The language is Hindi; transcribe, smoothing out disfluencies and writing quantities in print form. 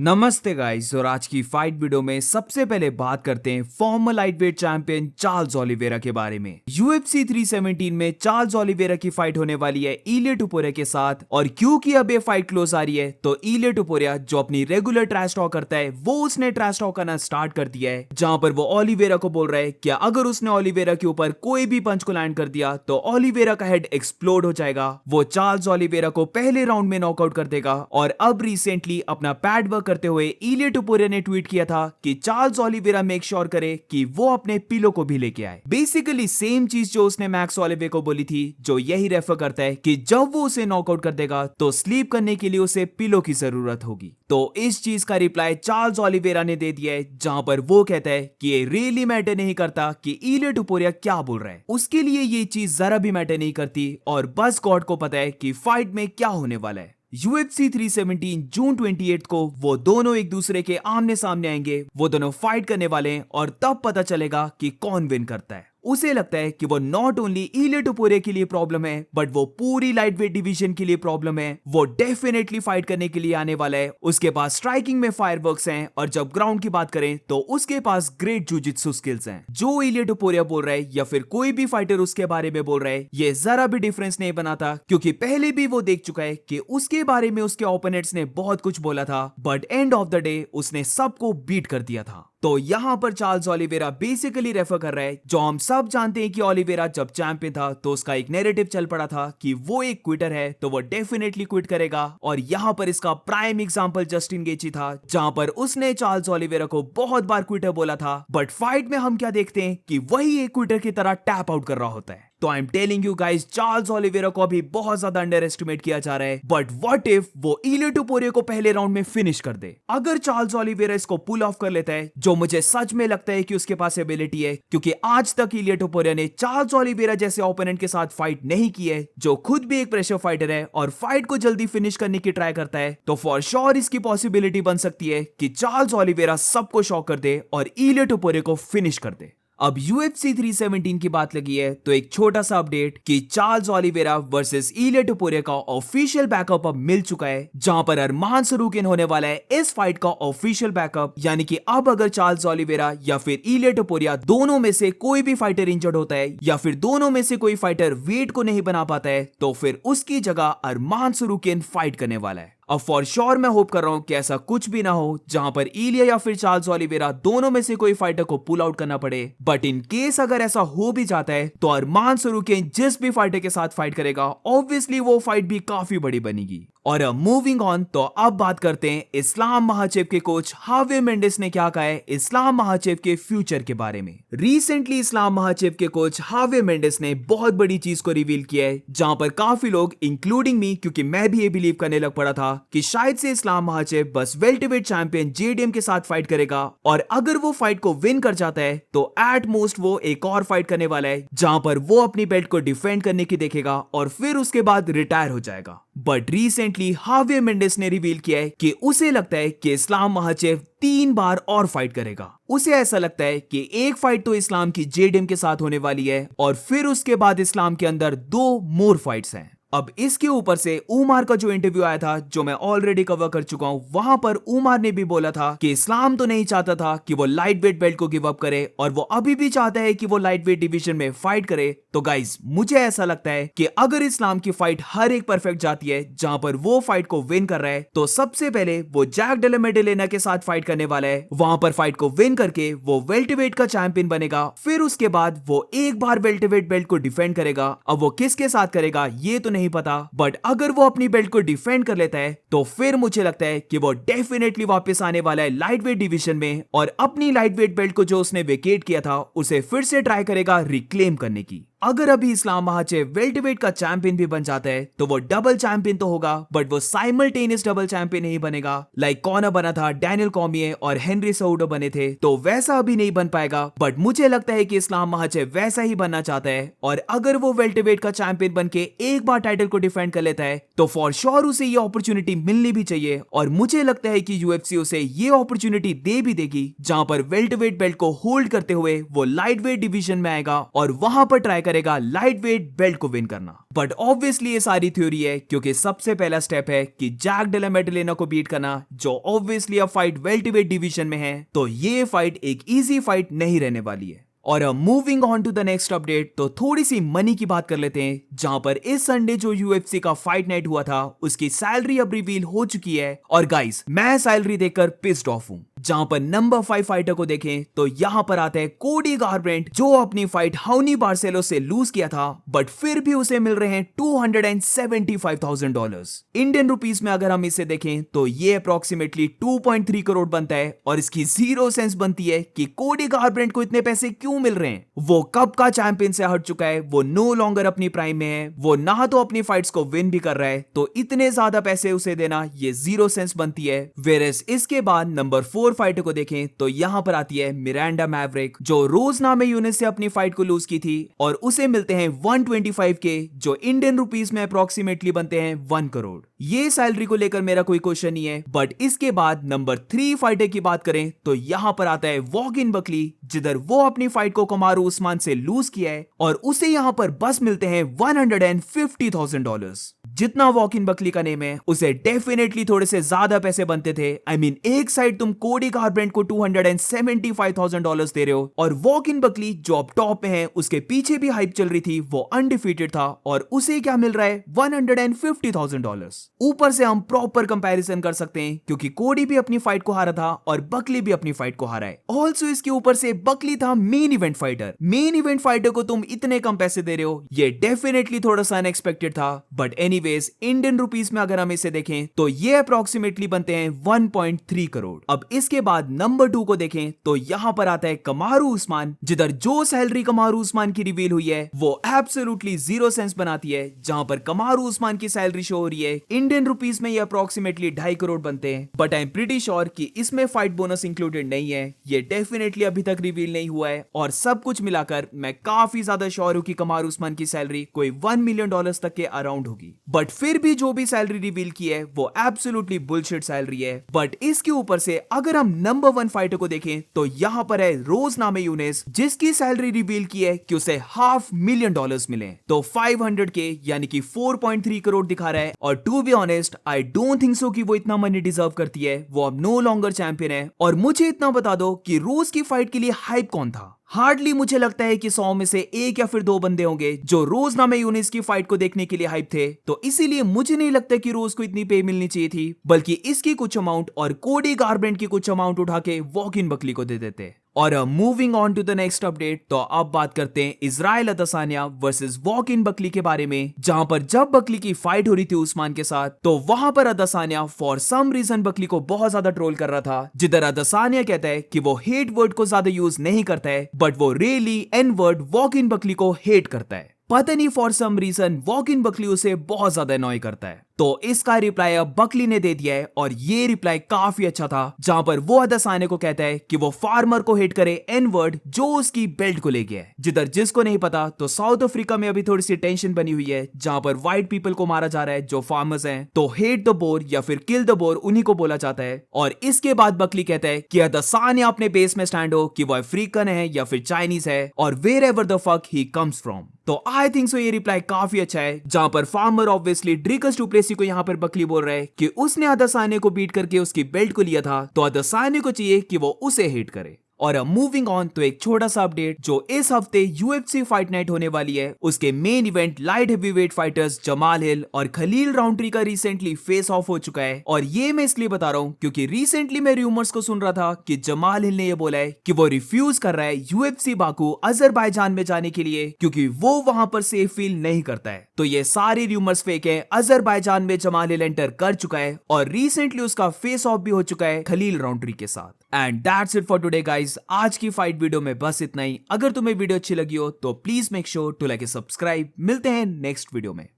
नमस्ते गाइस। और आज की फाइट वीडियो में सबसे पहले बात करते हैं farmer lightweight champion Charles Oliveira के बारे में। UFC 317 में चार्ल्स ओलिवेरा की फाइट होने वाली है इलिया टुपुरिया के साथ। और क्योंकि अब ये फाइट क्लोज आ रही है तो इलिया टुपुरिया जो अपनी रेगुलर ट्रैश टॉक करता है वो उसने ट्रैश टॉक करना स्टार्ट कर दिया है, जहां पर वो ओलिवेरा को बोल रहा है कि अगर उसने ओलिवेरा के ऊपर कोई भी पंच को लैंड कर दिया तो ओलिवेरा का हेड एक्सप्लोड हो जाएगा। वो चार्ल्स ओलिवेरा को पहले राउंड में नॉकआउट कर देगा। और अब रिसेंटली अपना पैड वर्क करते हुए इलिया टुपुरिया ने ट्वीट किया था कि चार्ल्स ओलिवेरा मेक श्योर करे कि वो अपने पिलो को भी लेके आए। बेसिकली सेम चीज जो उसने मैक्स ओलिवे को बोली थी, जो यही रेफर करता है कि जब वो उसे नॉकआउट कर देगा तो स्लीप करने के लिए उसे पिलो की जरूरत होगी। तो इस चीज का रिप्लाई चार्ल्स ओलिवेरा ने दे दिया है, जहां पर वो कहता है कि ये रियली मैटर नहीं करता कि इलिया टुपुरिया क्या बोल रहा है, उसके लिए ये चीज जरा भी मैटर नहीं करती और बस गॉड को पता है कि फाइट में क्या होने वाला है। UFC 317 जून 28 को वो दोनों एक दूसरे के आमने सामने आएंगे। वो दोनों फाइट करने वाले हैं और तब पता चलेगा कि कौन विन करता है। उसे लगता है कि वो नॉट ओनली इलिया टुपुरिया के लिए प्रॉब्लम है बट वो पूरी लाइटवेट डिवीजन के लिए प्रॉब्लम है। वो डेफिनेटली फाइट करने के लिए आने वाला है। उसके पास स्ट्राइकिंग में फायरवर्क्स हैं और जब ग्राउंड की बात करें तो उसके पास ग्रेट जूजित्सु स्किल्स हैं। जो इलिया टुपुरिया बोल रहा है या फिर कोई भी फाइटर उसके बारे में बोल रहा है, ये जरा भी डिफरेंस नहीं बनाता, क्योंकि पहले भी वो देख चुका है कि उसके बारे में उसके ओपोनेंट्स ने बहुत कुछ बोला था but end of the day उसने सबको बीट कर दिया था। तो यहां पर चार्ल्स ओलिवेरा बेसिकली रेफर कर रहा है, जो हम सब जानते हैं कि ओलिवेरा जब चैंपियन था तो उसका एक नैरेटिव चल पड़ा था कि वो एक क्विटर है, तो वो डेफिनेटली क्विट करेगा। और यहां पर इसका प्राइम एग्जांपल जस्टिन गेची था, जहां पर उसने चार्ल्स ओलिवेरा को बहुत बार क्विटर बोला था बट फाइट में हम क्या देखते हैं कि वही एक क्विटर की तरह टैप आउट कर रहा होता है। तो I am telling you guys, Charles Oliveira को अभी बहुत ज्यादा अंडर एस्टिमेट किया जा रहा है। बट व्हाट इफ वो इलिया टुपुरिया को पहले राउंड में फिनिश कर दे। अगर चार्ल्स ओलिवेरा इसको पुल ऑफ कर लेता है, जो मुझे सच में लगता है कि उसके पास एबिलिटी है, क्योंकि आज तक इलिया टुपुरिया ने चार्ल्स ओलिवेरा जैसे ओपोनेंट के साथ फाइट नहीं की है, जो खुद भी एक प्रेशर फाइटर है और फाइट को जल्दी फिनिश करने की ट्राई करता है, तो फॉर श्योर इसकी पॉसिबिलिटी बन सकती है कि चार्ल्स ओलिवेरा सबको शॉक कर दे और इलिया टुपुरिया को फिनिश कर दे। अब UFC 317 की बात लगी है तो एक छोटा सा अपडेट कि चार्ल्स ओलिवेरा वर्सेस इलिया टुपुरिया का ऑफिशियल बैकअप अब मिल चुका है, जहां पर अरमान सरूकिन होने वाला है इस फाइट का ऑफिशियल बैकअप। यानी कि अब अगर चार्ल्स ओलिवेरा या फिर इलिया टुपुरिया दोनों में से कोई भी फाइटर इंजर्ड होता है या फिर दोनों में से कोई फाइटर वेट को नहीं बना पाता है, तो फिर उसकी जगह अरमान सरूकिन फाइट करने वाला है। अब फॉर श्योर मैं होप कर रहा हूं कि ऐसा कुछ भी ना हो जहां पर इलिया या फिर चार्ल्स ओलिवेरा दोनों में से कोई फाइटर को पुल आउट करना पड़े। बट इन केस अगर ऐसा हो भी जाता है तो अरमान सरूकिन जिस भी फाइटर के साथ फाइट करेगा, ऑब्वियसली वो फाइट भी काफी बड़ी बनेगी। और मूविंग ऑन, तो अब बात करते हैं इस्लाम महाचेव के कोच हावे मेंडिस ने क्या कहा है इस्लाम महाचेव के फ्यूचर के बारे में। रिसेंटली इस्लाम महाचेव के कोच हावे मेंडिस ने बहुत बड़ी चीज को रिवील किया है, जहां पर काफी लोग इंक्लूडिंग मी, क्योंकि मैं भी ये बिलीव करने लग पड़ा था कि शायद से इस्लाम महाचेव बस वेल्टरवेट चैंपियन जेडीएम के साथ फाइट करेगा और अगर वो फाइट को विन कर जाता है तो एट मोस्ट वो एक और फाइट करने वाला है, जहां पर वो अपनी बेल्ट को डिफेंड करने की देखेगा और फिर उसके बाद रिटायर हो जाएगा। बट रिसेंटली हावे मेंडिस ने रिवील किया है कि उसे लगता है कि इस्लाम महाचेव 3 बार और फाइट करेगा। उसे ऐसा लगता है कि एक फाइट तो इस्लाम की जेडीएम के साथ होने वाली है और फिर उसके बाद इस्लाम के अंदर 2 मोर फाइट्स हैं। अब इसके ऊपर से उमर का जो इंटरव्यू आया था, जो मैं ऑलरेडी कवर कर चुका हूं, वहां पर उमर ने भी बोला था कि इस्लाम तो नहीं चाहता था कि वो लाइट वेट बेल्ट को गिव अप करे और वो अभी भी चाहता है कि वो लाइट वेट डिवीजन में फाइट करे। तो गाइस, मुझे ऐसा लगता है कि अगर इस्लाम की फाइट हर एक परफेक्ट जाती है जहां पर वो फाइट को विन कर रहा है, तो सबसे पहले वो जैक डेला मेडेलिना के साथ फाइट करने वाला है। वहां पर फाइट को विन करके वो वेल्टरवेट का चैंपियन बनेगा। फिर उसके बाद वो एक बार वेल्टरवेट बेल्ट को डिफेंड करेगा। अब वो किसके साथ करेगा ये तो नहीं पता, बट अगर वो अपनी बेल्ट को डिफेंड कर लेता है तो फिर मुझे लगता है कि वो डेफिनेटली वापस आने वाला है लाइट वेट डिवीजन में और अपनी लाइट वेट बेल्ट को जो उसने वेकेट किया था उसे फिर से ट्राई करेगा रिक्लेम करने की। अगर अभी इस्लाम महाचेव वेल्टरवेट का चैंपियन भी बन जाता है तो वो डबल चैंपियन तो होगा, बट वो साइमल्टेनियस डबल चैंपियन नहीं बनेगा। लाइक कॉर्नर बना था, डैनियल कॉर्मिये और हेनरी सेहुडो बने थे, तो वैसा अभी नहीं बन पाएगा। बट मुझे लगता है कि इस्लाम महाचेव वैसा ही बनना चाहता है और अगर वो वेल्टरवेट का चैंपियन बन के एक बार टाइटल को डिफेंड कर लेता है तो फॉर श्योर उसे ये अपॉर्चुनिटी मिलनी भी चाहिए। और मुझे लगता है कि यूएफसी उसे ये अपॉर्चुनिटी दे भी देगी, जहां पर वेल्टरवेट बेल्ट को होल्ड करते हुए वो लाइट वेट डिवीजन में आएगा और वहां पर ट्राई करेगा लाइट वेट बेल्ट को विन करना। बट ऑब्वियसली ये सारी थ्योरी है, क्योंकि सबसे पहला स्टेप है कि जैक डेला मेडलेना को बीट करना, जो ऑब्वियसली अब फाइट वेल्टरवेट डिवीजन में है। तो ये फाइट एक इजी फाइट नहीं रहने वाली है। और moving on to the next update, तो थोड़ी सी मनी की बात कर लेते हैं, जहां पर इस संडे जो यूएफसी का फाइट नाइट हुआ था उसकी सैलरी अब रिवील हो चुकी है। और गाइस, मैं सैलरी देखकर पिस्ड ऑफ हूं। जहां पर नंबर 5 फाइटर को देखें तो यहां पर आता है कोडी गारब्रेंट, जो अपनी फाइट हाउनी बार्सेलो से लूज किया था, बट फिर भी उसे मिल रहे हैं $275,000। इंडियन रुपीस में अगर हम इसे देखें तो ये अप्रोक्सीमेटली 2.3 करोड़ बनता है। और इसकी 0 सेंस बनती है कि कोडी गारब्रेंट को इतने पैसे क्यों मिल रहे हैं। वो कब का चैंपियन से हट चुका है, वो नो लॉन्गर अपनी प्राइम में है, वो ना तो अपनी फाइट्स को विन भी कर रहा है, तो इतने ज्यादा पैसे उसे देना ये 0 सेंस बनती है। वेरेस इसके बाद नंबर 4 फाइटर को देखें तो यहां पर आती है मिरांडा मैवरिक, जो रोज नामे यूनिस से अपनी फाइट को लूज की थी, और उसे मिलते हैं 125 के, जो इंडियन रुपीस में अप्रोक्सीमेटली बनते हैं 1 करोड़। ये सैलरी को लेकर मेरा कोई क्वेश्चन नहीं है। बट इसके बाद नंबर 3 फाइटर की बात करें तो यहां पर आता है वॉकिन बकली, जिधर वो अपनी फाइट को कमारू उस्मान से लूज किया है, और उसे यहां पर बस मिलते हैं $150,000। जितना वॉकिन बकली का नेम है, उसे डेफिनेटली थोड़े से ज्यादा पैसे बनते थे। आई मीन एक साइड तुम कोडी गारब्रेंट को $275,000 दे रहे हो, और वॉकिन बकली जो अब टॉप में है उसके पीछे भी हाइप चल रही थी, वो अनडिफीटेड था, और उसे क्या मिल रहा है $150,000। ऊपर से हम प्रॉपर कंपैरिजन कर सकते हैं, क्योंकि कोडी भी अपनी फाइट को हारा था और बकली भी अपनी फाइट को हारा है। ऑल्सो इसके ऊपर से बकली था main event fighter. Main event fighter को तुम इतने कम पैसे दे रहे हो, ये डेफिनेटली थोड़ा सा अनएक्सपेक्टेड था। बट एनीवेज, इंडियन रुपीस में अगर हम इसे देखें तो ये अप्रोक्सीमेटली बनते हैं 1.3 करोड़। अब इसके बाद नंबर 2 को देखें तो यहां पर आता है कमारू उस्मान, जिधर जो सैलरी कमारू उस्मान की रिवील हुई है वो एब्सोल्युटली 0 सेंस बनाती है। जहां पर कमारू उस्मान की सैलरी शो हो रही है इंडियन रुपीस में ये अप्रोक्सीमेटली 2.5 करोड़ बनते हैं। But I am pretty sure कि इसमें फाइट बोनस इंक्लूडेड नहीं है, ये डेफिनेटली अभी तक रिवील नहीं हुआ है। और सब कुछ मिलाकर मैं काफी ज्यादा श्योर हूं कि कमारू उस्मान की सैलरी कोई $1 मिलियन तक के अराउंड होगी। बट फिर भी जो भी सैलरी रिवील की है वो एब्सोल्युटली बुलशिट सैलरी है। बट इसके ऊपर से अगर हम नंबर 1 फाइटर को देखें तो यहां पर है रोज नामे यूनिस, जिसकी सैलरी रिवील की है कि उसे $500,000 मिले, तो 500K यानी कि 4.3 करोड़ दिखा रहा है। और to be honest, I don't think so कि वो इतना मनी डिजर्व करती है। वो अब नो लॉन्गर चैंपियन है। और मुझे इतना बता दो कि रोज की फाइट के लिए हाइप कौन था। हार्डली मुझे लगता है कि 100 में से 1 या फिर 2 बंदे होंगे जो रोज नामे यूनिस की फाइट को देखने के लिए हाइप थे। तो इसीलिए मुझे नहीं लगता कि रोज को इतनी पे मिलनी चाहिए थी, बल्कि इसकी कुछ अमाउंट और कोडी गारब्रेंट की कुछ अमाउंट उठा के वॉकिन बकली को दे देते। और moving on to the next update, तो अब बात करते हैं Israel Adesanya versus Joaquin Buckley के बारे में। जहां पर जब बकली की फाइट हो रही थी उस्मान के साथ, तो वहां पर Adesanya for some reason Buckley को बहुत ज्यादा ट्रोल कर रहा था, जिधर अदसानिया कहता है कि वो हेट वर्ड को ज्यादा यूज नहीं करता है, बट वो रियली एन वर्ड वॉकिन बकली को हेट करता है। पता नहीं for some reason Joaquin Buckley उसे बहुत ज्यादा अनॉय करता है। तो इसका रिप्लाई अब बकली ने दे दिया है, और ये रिप्लाई काफी अच्छा था, जहां पर वो अदसानिया को कहता है कि वो फार्मर को हेट करे एन वर्ड जो उसकी बेल्ट को ले गया है। जिधर जिसको नहीं पता, तो साउथ अफ्रीका में अभी थोड़ी सी टेंशन बनी हुई है, जहां पर व्हाइट पीपल को मारा जा रहा है जो फार्मर्स हैं। तो हेट द बोर या फिर किल द बोर उन्हीं को बोला जाता है। और इसके बाद बकली कहता है कि अदसानिया अपने बेस में स्टैंड हो, कि वो अफ्रीकन है या फिर चाइनीज है, और wherever the fuck he comes from. तो आई थिंक सो ये रिप्लाई काफी अच्छा है, जहां पर फार्मर ऑब्वियसली ड्रिकस डुप्लेसी को यहां पर बकली बोल रहा है कि उसने अदसानिया को बीट करके उसकी बेल्ट को लिया था, तो अदसानिया को चाहिए कि वो उसे हेट करे। और अब मूविंग ऑन, तो एक छोटा सा अपडेट, जो इस हफ्ते यूएफसी फाइट नाइट होने वाली है, उसके main event light heavyweight fighters Jamal Hill और खलील राउंट्री का रिसेंटली फेस ऑफ हो चुका है। और ये मैं इसलिए बता रहा हूं क्योंकि रिसेंटली मैं रूमर्स को सुन रहा था कि जमाल हिल ने ये बोला है कि वो रिफ्यूज कर रहा है यूएफसी बाकू अजरबैजान में जाने के लिए, क्योंकि वो वहां पर सेफ फील नहीं करता है। तो ये सारी रूमर्स फेक है। अजरबैजान में जमाल हिल एंटर कर चुका है, और रिसेंटली उसका फेस ऑफ भी हो चुका है खलील राउंट्री के साथ। And that's it for today guys. आज की फाइट वीडियो में बस इतना ही। अगर तुम्हें वीडियो अच्छी लगी हो तो please make sure to like and subscribe. मिलते हैं नेक्स्ट वीडियो में।